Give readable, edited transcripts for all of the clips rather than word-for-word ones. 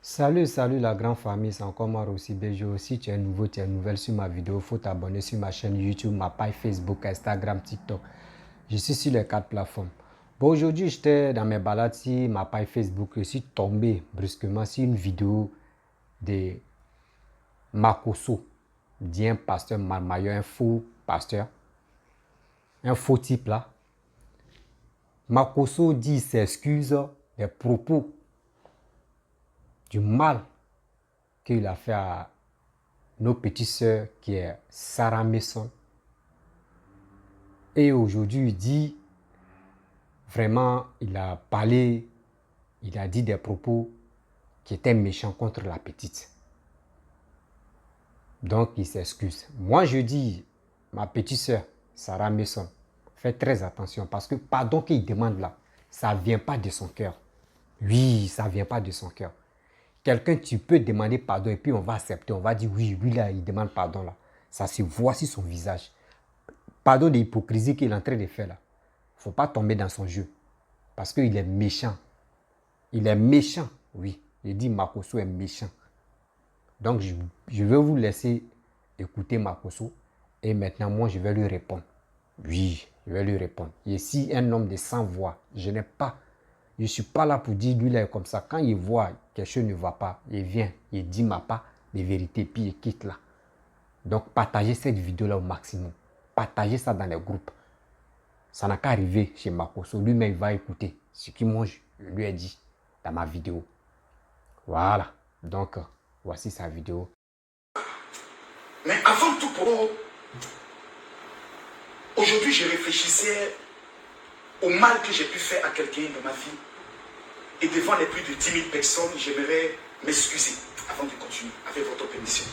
Salut la grande famille, c'est encore moi aussi Béjo. Si tu es nouveau, tu es nouvelle sur ma vidéo, il faut t'abonner sur ma chaîne YouTube, ma page Facebook, Instagram, TikTok. Je suis sur les 4 plateformes. Bon, aujourd'hui, j'étais dans mes balades sur ma page Facebook. Je suis tombé brusquement sur une vidéo de Makosso, dit un pasteur Marmailleur, un faux pasteur, un faux type là. Makosso dit s'excuse des propos du mal qu'il a fait à nos petites sœurs qui est Sarah Mason. Et aujourd'hui, il dit, vraiment, il a parlé, il a dit des propos qui étaient méchants contre la petite. Donc, il s'excuse. Moi, je dis, ma petite sœur, Sarah Mason, fais très attention parce que pardon qu'il demande là, ça ne vient pas de son cœur. Oui, ça ne vient pas de son cœur. Quelqu'un, tu peux demander pardon et puis on va accepter, on va dire oui, lui là, il demande pardon là. Ça se voit sur son visage. Pardon de l'hypocrisie qu'il est en train de faire là. Il ne faut pas tomber dans son jeu. Parce qu'il est méchant. Il est méchant, oui. Il dit Makosso est méchant. Donc, je vais vous laisser écouter Makosso. Et maintenant, moi, je vais lui répondre. Oui, je vais lui répondre. Ici, un homme de 100 voix. Je ne suis pas là pour dire lui là est comme ça. Quand il voit quelque chose ne va pas, il vient, il dit ma part de vérité, puis il quitte là. Donc, partagez cette vidéo-là au maximum. Partagez ça dans les groupes. Ça n'a qu'à arriver chez Makosso. Lui-même, il va écouter ce que moi, je lui ai dit dans ma vidéo. Voilà. Donc, voici sa vidéo. Mais avant tout, aujourd'hui, je réfléchissais au mal que j'ai pu faire à quelqu'un dans ma vie. Et devant les plus de 10 000 personnes, j'aimerais m'excuser avant de continuer avec votre permission.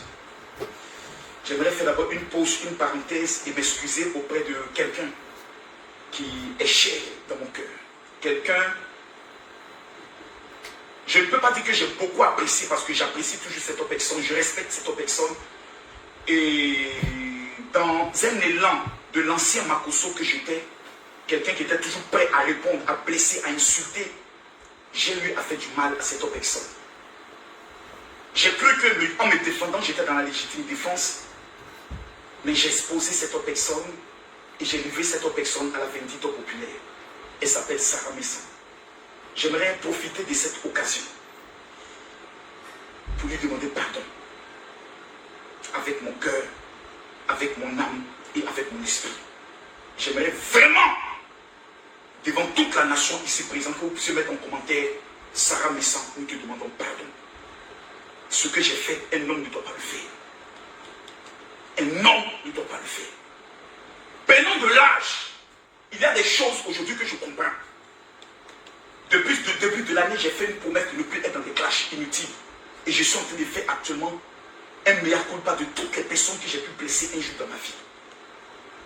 J'aimerais faire d'abord une pause, une parenthèse et m'excuser auprès de quelqu'un qui est cher dans mon cœur. Quelqu'un, je ne peux pas dire que j'ai beaucoup apprécié parce que j'apprécie toujours cette personne, je respecte cette personne. Et dans un élan de l'ancien Makosso que j'étais, quelqu'un qui était toujours prêt à répondre, à blesser, à insulter, j'ai eu à faire du mal à cette personne. J'ai cru que en me défendant, j'étais dans la légitime défense, mais j'ai exposé cette personne et j'ai livré cette personne à la vindicte populaire. Elle s'appelle Sarah Mason. J'aimerais profiter de cette occasion pour lui demander pardon. Avec mon cœur, avec mon âme et avec mon esprit. J'aimerais vraiment, devant toute la nation ici présente, que vous puissiez mettre en commentaire, Sarah Mason, nous te demandons pardon. Ce que j'ai fait, un homme ne doit pas le faire. Un homme ne doit pas le faire. Prenons de l'âge. Il y a des choses aujourd'hui que je comprends. Depuis le début de l'année, j'ai fait une promesse de ne plus être dans des clashs inutiles. Et je suis en train de faire actuellement un meilleur culpa de toutes les personnes que j'ai pu blesser un jour dans ma vie.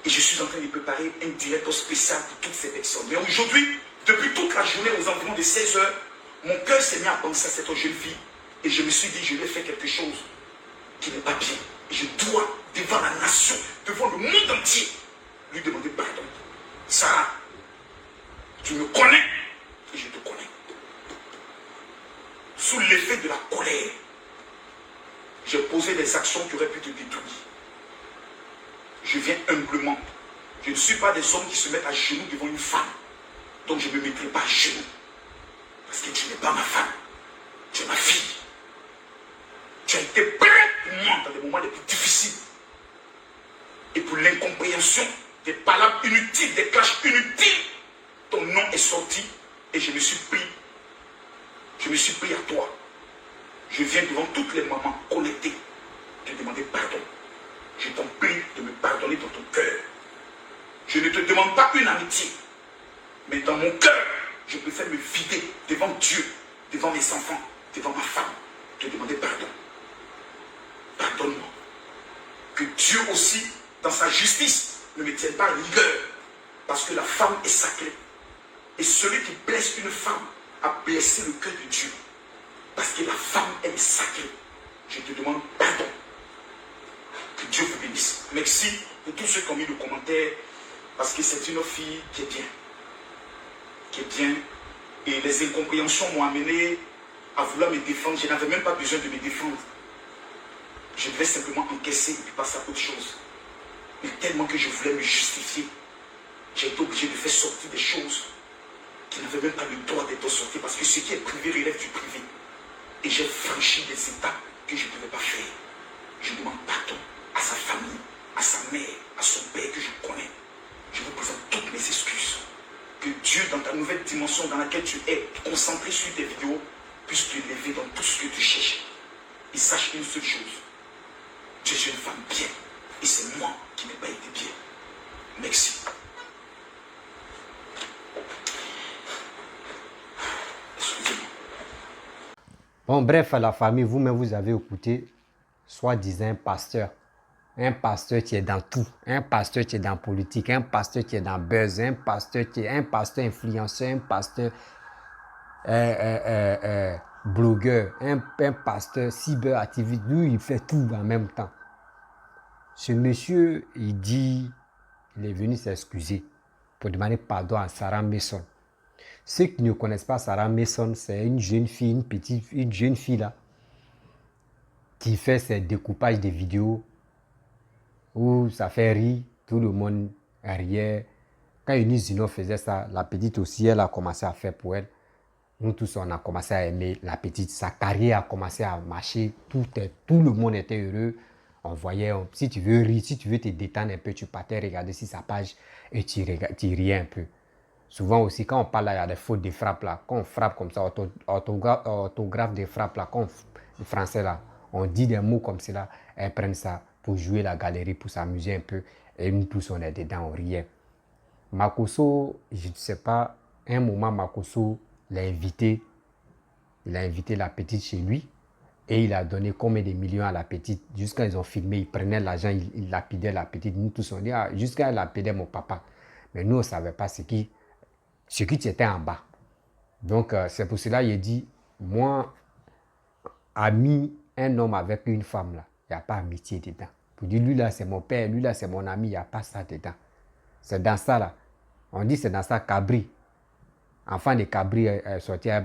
Et je suis en train de préparer un direct spécial pour toutes ces personnes. Mais aujourd'hui, depuis toute la journée, aux environs de 16 h, mon cœur s'est mis à penser à cette jeune fille. Et je me suis dit, je vais faire quelque chose qui n'est pas bien. Et je dois, devant la nation, devant le monde entier, lui demander pardon. Sarah, tu me connais et je te connais. Sous l'effet de la colère, j'ai posé des actions qui auraient pu te détruire. Je viens humblement. Je ne suis pas des hommes qui se mettent à genoux devant une femme. Donc je ne me mettrai pas à genoux. Parce que tu n'es pas ma femme. Tu es ma fille. Tu as été prête pour moi dans les moments les plus difficiles. Et pour l'incompréhension des palabres inutiles, des clashs inutiles, ton nom est sorti et je me suis pris. Je me suis pris à toi. Je viens devant toutes les mamans connectées te demander pardon. Je t'en prie de me pardonner dans ton cœur. Je ne te demande pas une amitié, mais dans mon cœur, je préfère me vider devant Dieu, devant mes enfants, devant ma femme, te demander pardon. Pardonne-moi. Que Dieu aussi, dans sa justice, ne me tienne pas à rigueur, parce que la femme est sacrée. Et celui qui blesse une femme a blessé le cœur de Dieu. Parce que la femme, elle est sacrée. Je te demande pardon. Que Dieu vous bénisse. Merci pour tous ceux qui ont mis le commentaire. Parce que c'est une fille qui est bien. Qui est bien. Et les incompréhensions m'ont amené à vouloir me défendre. Je n'avais même pas besoin de me défendre. Je devais simplement encaisser et puis passer à autre chose. Mais tellement que je voulais me justifier, j'ai été obligé de faire sortir des choses qui n'avaient même pas le droit d'être sorties parce que ce qui est privé relève du privé. Et j'ai franchi des étapes que je ne pouvais pas faire. Je demande pardon à sa famille, à sa mère, à son père que je connais. Je vous présente toutes mes excuses. Que Dieu, dans ta nouvelle dimension dans laquelle tu es, concentré sur tes vidéos, puisse te lever dans tout ce que tu cherches. Et sache une seule chose. Tu es une femme bien. Et c'est moi qui n'ai pas été bien. Merci. Excusez-moi. Bon, bref, à la famille, vous-même, vous avez écouté, soi-disant, un pasteur. Un pasteur qui est dans tout. Un pasteur qui est dans la politique. Un pasteur qui est dans le buzz. Un pasteur qui est un pasteur influenceur. Un pasteur blogueur. Un pasteur cyberactiviste. Lui, il fait tout en même temps. Ce monsieur, il dit, il est venu s'excuser pour demander pardon à Sarah Mason. Ceux qui ne connaissent pas Sarah Mason, c'est une jeune fille, une jeune fille là, qui fait ses découpages de vidéos où ça fait rire, tout le monde riait. Quand Eunice Zino faisait ça, la petite aussi, elle a commencé à faire pour elle. Nous tous, on a commencé à aimer la petite. Sa carrière a commencé à marcher. Tout le monde était heureux. On voyait, si tu veux rire, si tu veux te détendre un peu, tu partais regarder sur sa page et tu riais un peu. Souvent aussi, quand on parle là, il y a des fautes de frappe là. Quand on frappe comme ça, orthographe de frappe là, quand le français là, on dit des mots comme cela, elles prennent ça pour jouer la galerie, pour s'amuser un peu. Et nous tous, on est dedans, on riait. Makosso, je ne sais pas, un moment, Makosso l'a invité. Il a invité la petite chez lui. Et il a donné combien de millions à la petite. Jusqu'à ils ont filmé, ils prenaient l'argent, ils lapidaient la petite. Nous tous, on dit, ah, jusqu'à ils lapidaient mon papa. Mais nous, on ne savait pas ce qui était en bas. Donc, c'est pour cela qu'il dit, moi, ami, un homme avec une femme, là, il n'y a pas amitié dedans. Pour dire, lui là, c'est mon père, lui là, c'est mon ami, il n'y a pas ça dedans. C'est dans ça, là. On dit, c'est dans ça, Cabri. Enfant de Cabri est sorti à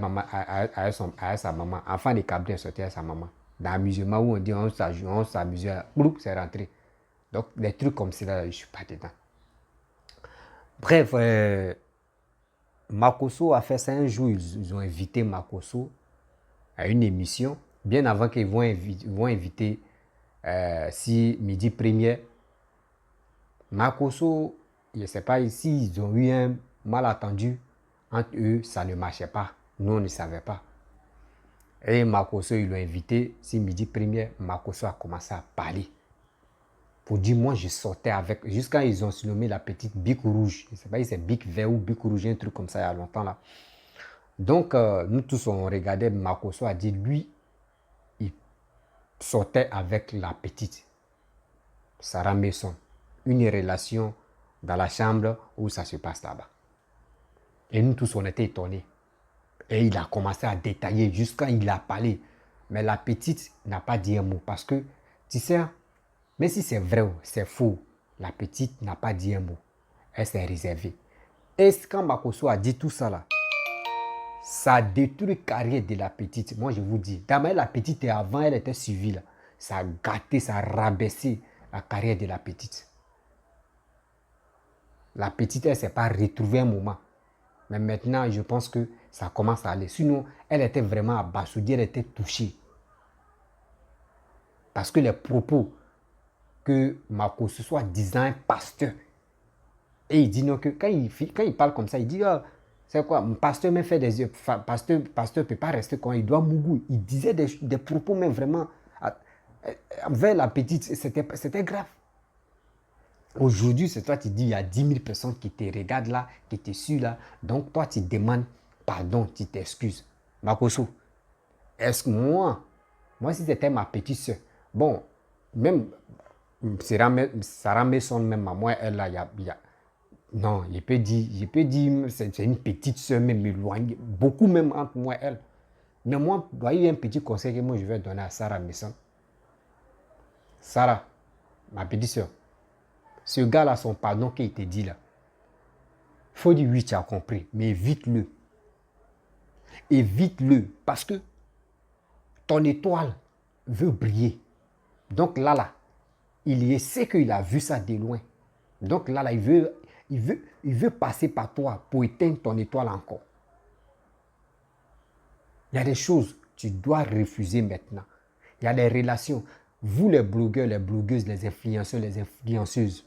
sa maman. Enfant de Cabri est sorti à sa maman. Dans l'amusement où on dit, on s'amusait, c'est rentré. Donc, des trucs comme cela, je ne suis pas dedans. Bref, Makosso a fait ça un jour. Ils ont invité Makosso à une émission. Bien avant qu'ils vont inviter si Midi Première. Makosso, je ne sais pas ici, ils ont eu un malentendu. Entre eux, ça ne marchait pas. Nous, on ne savait pas. Et Makosso, ils l'ont invité. Si Midi Première, Makosso a commencé à parler. Pour dire, moi, je sortais avec... Jusqu'à ils ont surnommé la petite Bic Rouge. Je ne sais pas si c'est Bic Vert ou Bic Rouge, un truc comme ça il y a longtemps là. Donc, nous tous, on regardait, Makosso a dit, lui, il sortait avec la petite Sarah Mason. Une relation dans la chambre où ça se passe là-bas. Et nous tous, on était étonnés. Et il a commencé à détailler jusqu'à il a parlé. Mais la petite n'a pas dit un mot. Parce que, tu sais, même si c'est vrai ou c'est faux, la petite n'a pas dit un mot. Elle s'est réservée. Et quand Makosso a dit tout ça là, ça a détruit la carrière de la petite. Moi, je vous dis, d'abord, la petite, avant, elle était suivie là. Ça a gâté, ça a rabaissé la carrière de la petite. La petite, elle ne s'est pas retrouvée un moment. Mais maintenant, je pense que ça commence à aller. Sinon, elle était vraiment abasourdie, elle était touchée. Parce que les propos que Makosso soit disant un pasteur, et il dit non, que quand il parle comme ça, il dit, oh, c'est quoi, mon pasteur me fait des yeux, pasteur ne peut pas rester quand il doit mourir. Il disait des propos, mais vraiment, vers la petite, c'était grave. Aujourd'hui, c'est toi qui dis, il y a 10 000 personnes qui te regardent là, qui te suivent là. Donc, toi, tu demandes pardon, tu t'excuses. Makosso, est-ce que moi, si c'était ma petite soeur, bon, même Sarah Mason, même moi, elle là, non, je peux dire, c'est une petite soeur, même éloignée, beaucoup même entre moi et elle. Mais moi, il y a un petit conseil que moi, je vais donner à Sarah Mason. Sarah, ma petite soeur, ce gars-là, son pardon qu'il te dit là, il faut dire oui, tu as compris, mais évite-le. Évite-le, parce que ton étoile veut briller. Donc là, il sait qu'il a vu ça de loin. Donc là, il veut passer par toi pour éteindre ton étoile encore. Il y a des choses que tu dois refuser maintenant. Il y a des relations. Vous, les blogueurs, les blogueuses, les influenceurs, les influenceuses,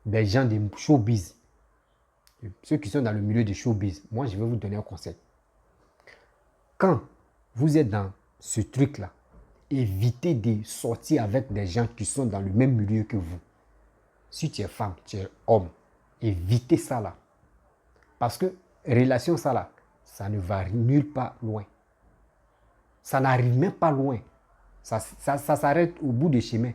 les gens de showbiz, ceux qui sont dans le milieu de showbiz, moi, je vais vous donner un conseil. Quand vous êtes dans ce truc-là, évitez de sortir avec des gens qui sont dans le même milieu que vous. Si tu es femme, tu es homme, évitez ça là. Parce que relation ça là, ça ne va nulle part loin. Ça n'arrive même pas loin. Ça s'arrête au bout du chemin.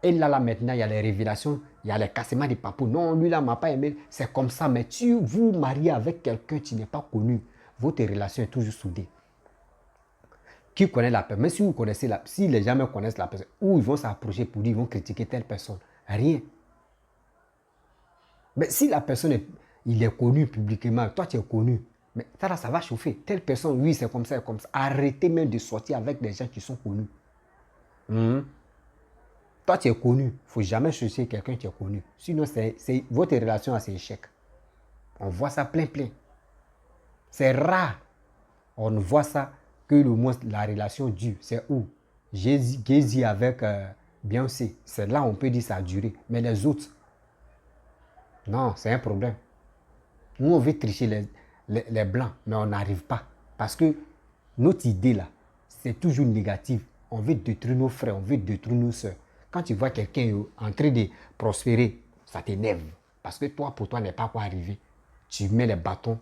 Et là, maintenant, il y a les révélations, il y a les cassements des papous. Non, lui là, m'a pas aimé. C'est comme ça. Mais tu vous mariez avec quelqu'un qui n'est pas connu. Votre relation est toujours soudée. Qui connaît la personne? Même si vous connaissez si les gens me connaissent la personne, où ils vont s'approcher pour dire, ils vont critiquer telle personne. Rien. Mais si la personne il est connu publiquement, toi tu es connu, mais ça va chauffer. Telle personne, oui, c'est comme ça, comme ça. Arrêtez même de sortir avec des gens qui sont connus. Toi, tu es connu. Il ne faut jamais chercher quelqu'un qui est connu. Sinon, votre relation à ses échecs. On voit ça plein. C'est rare. On voit ça que le moins la relation dure. C'est où Jay-Z avec Beyoncé. C'est là on peut dire ça a duré. Mais les autres, non, c'est un problème. Nous, on veut tricher les blancs, mais on n'arrive pas. Parce que notre idée là, c'est toujours négative. On veut détruire nos frères, on veut détruire nos soeurs. Quand tu vois quelqu'un en train de prospérer, ça t'énerve. Parce que toi, pour toi, n'est pas quoi arriver. Tu mets les bâtons.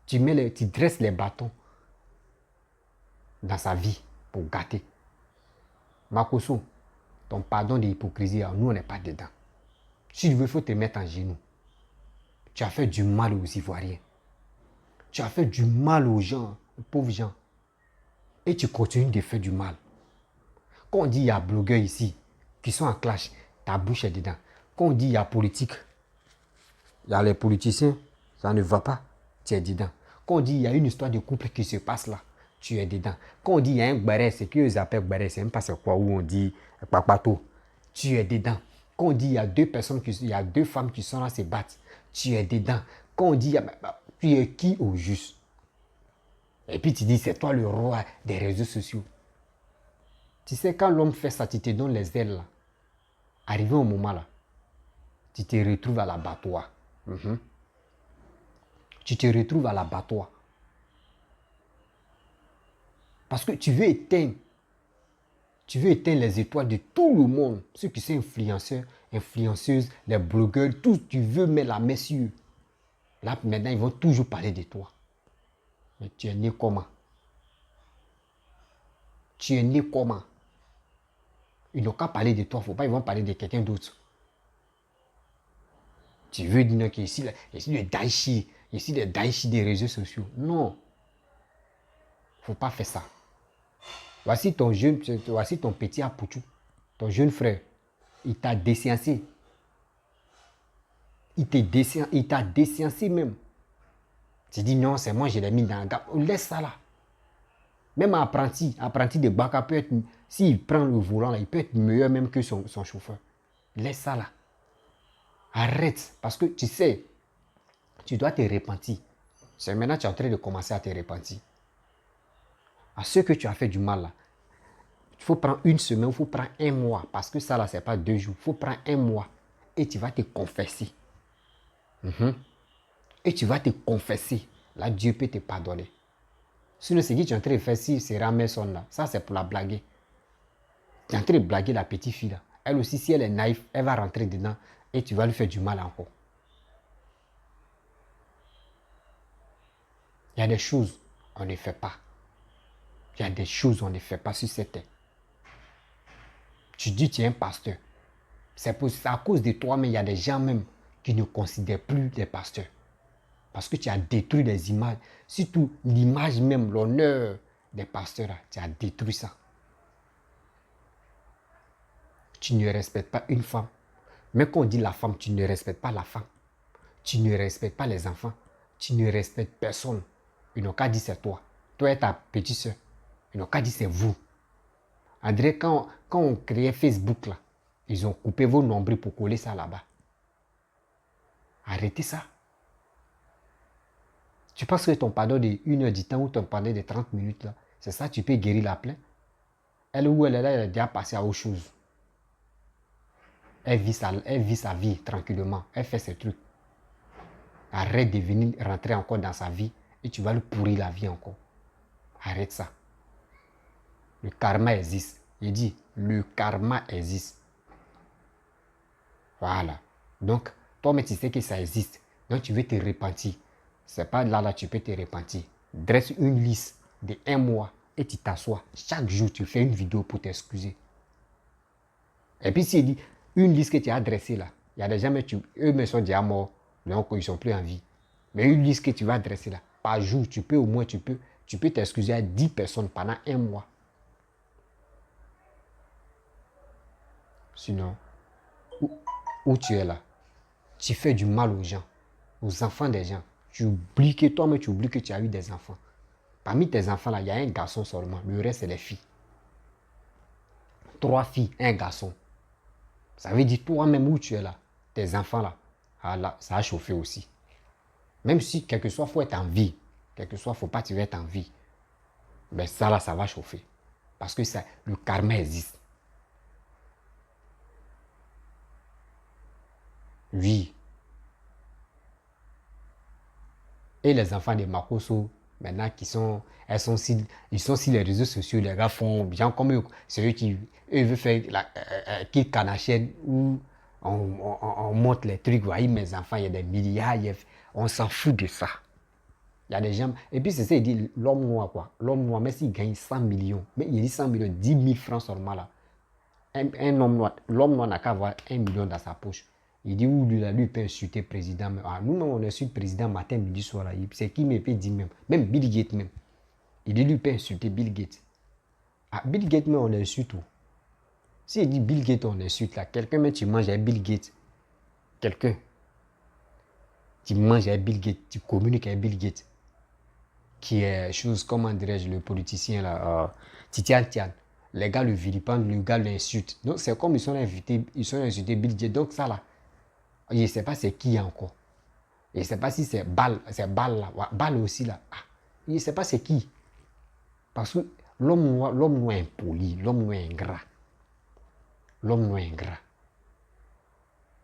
Tu dresses les bâtons dans sa vie pour gâter. Makoso, ton pardon de l'hypocrisie, nous, on n'est pas dedans. Si tu veux, il faut te mettre en genoux. Tu as fait du mal aux Ivoiriens. Tu as fait du mal aux gens, aux pauvres gens. Et tu continues de faire du mal. Quand on dit il y a blogueurs ici qui sont en clash, ta bouche est dedans. Quand on dit il y a politique, il y a les politiciens, ça ne va pas, tu es dedans. Quand on dit il y a une histoire de couple qui se passe là, tu es dedans. Quand on dit il y a un gbéré, c'est qu'ils appellent gbéré, c'est même pas c'est quoi, où on dit papato, tu es dedans. Quand on dit il y a il y a deux femmes qui sont là se battre, tu es dedans. Quand on dit tu es qui au juste? Et puis tu dis c'est toi le roi des réseaux sociaux. Tu sais, quand l'homme fait ça, tu te donnes les ailes là. Arrivé au moment là, tu te retrouves à l'abattoir. Tu te retrouves à l'abattoir. Parce que tu veux éteindre les étoiles de tout le monde. Ceux qui sont influenceurs, influenceuses, les blogueurs, tous, tu veux mettre la main sur eux. Là, maintenant, ils vont toujours parler de toi. Mais tu es né comment? Tu es né comment? Ils n'ont qu'à parler de toi, il ne faut pas, ils vont parler de quelqu'un d'autre. Tu veux dire qu'ici, ici le Daichi, ici le Daichi des réseaux sociaux. Non. Il ne faut pas faire ça. Voici ton petit Apouchou, ton jeune frère. Il t'a déciencé. Il t'a déciencé même. Tu dis non, c'est moi, je l'ai mis dans le... Laisse ça là. Même un apprenti de Baka peut être, s'il prend le volant là, il peut être meilleur même que son chauffeur. Laisse ça là. Arrête. Parce que tu sais, tu dois te repentir. C'est maintenant que tu es en train de commencer à te repentir. À ceux que tu as fait du mal là, il faut prendre une semaine, il faut prendre un mois. Parce que ça là, ce n'est pas 2 jours. Il faut prendre un mois. Et tu vas te confesser. Et tu vas te confesser. Là, Dieu peut te pardonner. Sinon, ce que tu es en train de faire, si c'est Rameson là, ça c'est pour la blaguer. Tu es en train de blaguer la petite fille là. Elle aussi, si elle est naïve, elle va rentrer dedans et tu vas lui faire du mal encore. Il y a des choses on ne fait pas. Il y a des choses on ne fait pas sur cette terre. Tu dis tu es un pasteur. C'est à cause de toi, mais il y a des gens même qui ne considèrent plus les pasteurs. Parce que tu as détruit les images. Surtout l'image même, l'honneur des pasteurs, là, tu as détruit ça. Tu ne respectes pas une femme. Mais quand on dit la femme, tu ne respectes pas la femme. Tu ne respectes pas les enfants. Tu ne respectes personne. Ils n'ont qu'à dire c'est toi. Toi et ta petite soeur. Ils n'ont qu'à dire c'est vous. André, quand on créait Facebook, là, ils ont coupé vos nombrils pour coller ça là-bas. Arrêtez ça. Tu penses que ton pardon de 1 heure du temps ou ton pardon de 30 minutes, là, c'est ça, tu peux guérir la plaie? Elle où elle est là, elle est déjà passée à autre chose. Elle vit sa vie tranquillement. Elle fait ses trucs. Arrête de venir rentrer encore dans sa vie et tu vas lui pourrir la vie encore. Arrête ça. Le karma existe. Il dit, le karma existe. Voilà. Donc, toi-même, tu sais que ça existe. Donc, tu veux te repentir. C'est pas là, tu peux te repentir. Dresse une liste de 1 mois et tu t'assois. Chaque jour, tu fais une vidéo pour t'excuser. Et puis, s'il dit, une liste que tu as dressée là, il y a des gens, eux-mêmes sont déjà morts, donc ils ne sont plus en vie. Mais une liste que tu vas dresser là, par jour, tu peux t'excuser à 10 personnes pendant 1 mois. Sinon, où tu es là, tu fais du mal aux gens, aux enfants des gens. Tu oublies que toi-même, tu oublies que tu as eu des enfants. Parmi tes enfants là, il y a un garçon seulement, le reste c'est les filles. 3 filles, 1 garçon. Ça veut dire toi-même où tu es là, tes enfants là, ah là, ça a chauffé aussi. Même si, quelque soit, il faut être en vie. Quelque soit, il ne faut pas tu être en vie. Mais ça là, ça va chauffer. Parce que ça, le karma existe. Oui. Et les enfants de Makoso, maintenant, ils sont sur les réseaux sociaux, les gars font bien comme eux. C'est eux qui veulent faire la kill Kardashian où on montre les trucs. Voyez, mes enfants, il y a des milliards, on s'en fout de ça. Il y a des gens. Et puis, c'est ça, il dit l'homme noir, quoi. L'homme noir, même s'il gagne 100 millions, mais il dit 100 millions, 10 000 francs seulement là. Un homme noir, l'homme noir n'a qu'à avoir 1 million dans sa poche. Il dit, où lui peut insulter le président. Nous-mêmes, on insulte le président matin, midi, soir. C'est qui me peut dire même. Même Bill Gates même. Il dit, lui peut insulter Bill Gates. Bill Gates, même, on insulte tout. Si il dit Bill Gates, on insulte là. Quelqu'un, mais tu manges avec Bill Gates. Quelqu'un. Tu manges avec Bill Gates. Tu communiques avec Bill Gates. Qui est chose, comment dirais-je, le politicien là. Titian Tian. Les gars le vilipendent, le gars l'insulte. Donc, c'est comme ils sont invités Bill Gates. Donc, ça là. Je ne sais pas c'est qui encore. Je ne sais pas si c'est Bal là. Bal aussi là. Je ne sais pas c'est qui. Parce que l'homme noir est impoli, l'homme noir est ingrat. L'homme noir est ingrat.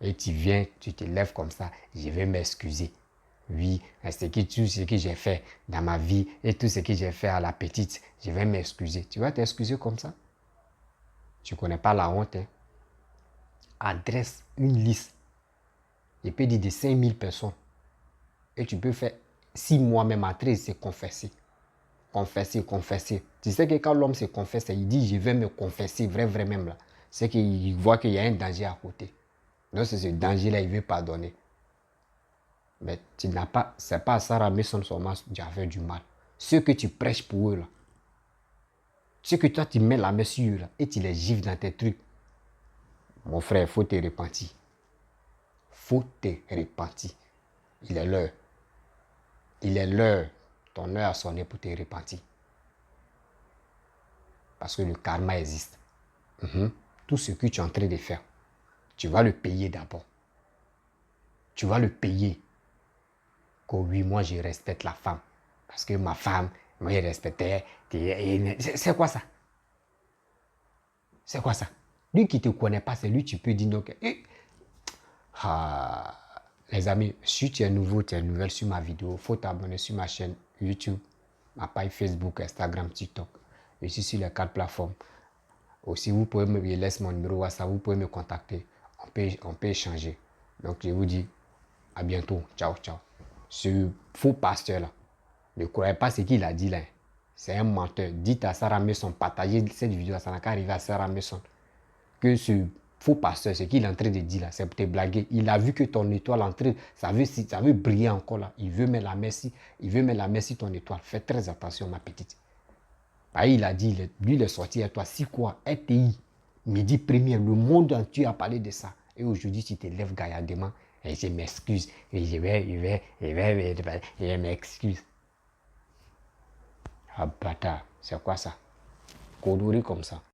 Et tu viens, tu te lèves comme ça, je vais m'excuser. Oui, tout ce que j'ai fait dans ma vie et tout ce que j'ai fait à la petite, je vais m'excuser. Tu vas t'excuser comme ça? Tu ne connais pas la honte. Hein? Adresse une liste. Je peux dire de 5000 personnes. Et tu peux faire 6 mois, même à 13, c'est confesser. Confesser. Tu sais que quand l'homme se confesse, il dit, je vais me confesser, vrai même là. C'est qu'il voit qu'il y a un danger à côté. Donc c'est ce danger-là, il veut pardonner. Mais tu n'as pas, c'est pas à Sarah Mason seulement tu as fait du mal. Ceux que tu prêches pour eux là, ceux que toi tu mets la main sur eux là, et tu les gifles dans tes trucs. Mon frère, il faut te repentir. Faut te repentir. Il est l'heure. Il est l'heure. Ton heure a sonné pour te repentir. Parce que le karma existe. Tout ce que tu es en train de faire, tu vas le payer d'abord. Tu vas le payer. Que oui, moi je respecte la femme. Parce que ma femme, moi je respectais. C'est quoi ça? C'est quoi ça? Lui qui ne te connaît pas, c'est lui tu peux dire non. Les amis, si tu es nouveau, tu es nouvelle sur ma vidéo, il faut t'abonner sur ma chaîne YouTube, ma page Facebook, Instagram, TikTok. Je suis sur les 4 plateformes. Aussi, vous pouvez me laisser mon numéro WhatsApp, vous pouvez me contacter. On peut échanger. Donc, je vous dis à bientôt. Ciao, ciao. Ce faux pasteur là, ne croyez pas ce qu'il a dit là. C'est un menteur. Dites à Sarah Mason, partagez cette vidéo, ça n'a qu'à arriver à Sarah Mason. Que ce faux pasteur, ce qu'il est en train de dire là, c'est pour te blaguer. Il a vu que ton étoile en train, ça veut briller encore là. Il veut mettre la merci, ton étoile. Fais très attention, ma petite. Il a dit, lui il est sorti à toi, si quoi, RTI, midi premier, le monde entier a parlé de ça. Et aujourd'hui, tu te lèves gaillardement et je m'excuse. Et je m'excuse. Ah bâtard, c'est quoi ça? conneries comme ça.